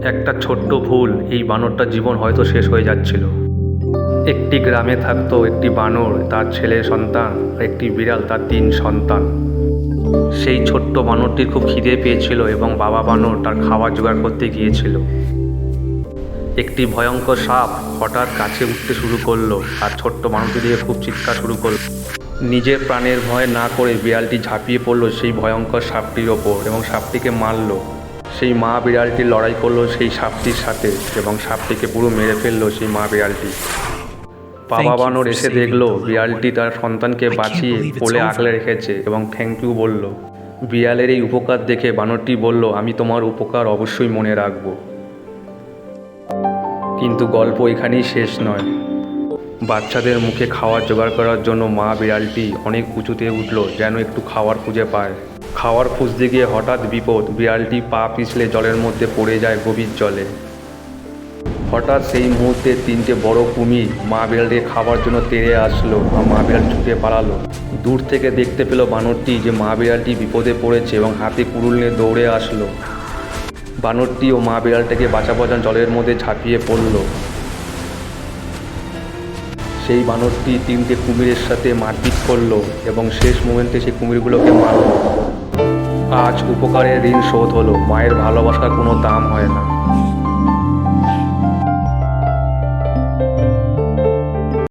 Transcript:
একটা ছোট্ট ভুল এই বানরটার জীবন হয়তো শেষ হয়ে যাচ্ছিল। একটি গ্রামে থাকতো একটি বানর, তার ছেলে সন্তান আর একটি বিড়াল তার 3 সন্তান। সেই ছোট্ট বানরটির খুব খিদে পেয়েছিল এবং বাবা বানর তার খাবার জোগাড় করতে গিয়েছিল। একটি ভয়ঙ্কর সাপ হঠাৎ গাছে উঠতে শুরু করলো আর ছোট্ট বানরটি দিয়ে খুব চিৎকার শুরু করলো। নিজের প্রাণের ভয় না করে বিড়ালটি ঝাঁপিয়ে পড়লো সেই ভয়ঙ্কর সাপটির ওপর এবং সাপটিকে মারল। সেই মা বিড়ালটি লড়াই করলো সেই সাপটির সাথে এবং সাপটিকে পুরো মেরে ফেললো সেই মা বিড়ালটি। বাবা বানর এসে দেখলো বিড়ালটি তার সন্তানকে বাঁচিয়ে কোলে আগলে রেখেছে এবং থ্যাংক ইউ বলল। বিড়ালের এই উপকার দেখে বানরটি বলল, আমি তোমার উপকার অবশ্যই মনে রাখব। কিন্তু গল্প এখানেই শেষ নয়। বাচ্চাদের মুখে খাবার জোগাড় করার জন্য মা বিড়ালটি অনেক উঁচুতে উঠল যেন একটু খাবার খুঁজে পায়। খাবার খুঁজতে গিয়ে হঠাৎ বিপদ, বিড়ালটি পা পিছলে জলের মধ্যে পড়ে যায় গভীর জলে। হঠাৎ সেই মুহূর্তে 3টে বড় কুমির মা বিড়ালটিকে খাবার জন্য তেড়ে আসলো আর মা বিড়াল ছুটে পালালো। দূর থেকে দেখতে পেল বানরটি যে মা বিড়ালটি বিপদে পড়েছে এবং হাতে কুড়ুল নিয়ে দৌড়ে আসলো। বানরটি ও মা বিড়ালটাকে বাঁচাবার জন্য জলের মধ্যে ঝাঁপিয়ে পড়ল। সেই বানরটি 3টে কুমিরের সাথে মারপিট করলো এবং শেষ মোমেন্টে সেই কুমিরগুলোকে মারল। আজ উপকারের ঋণ শোধ হলো। মায়ের ভালোবাসার কোনো দাম হয় না।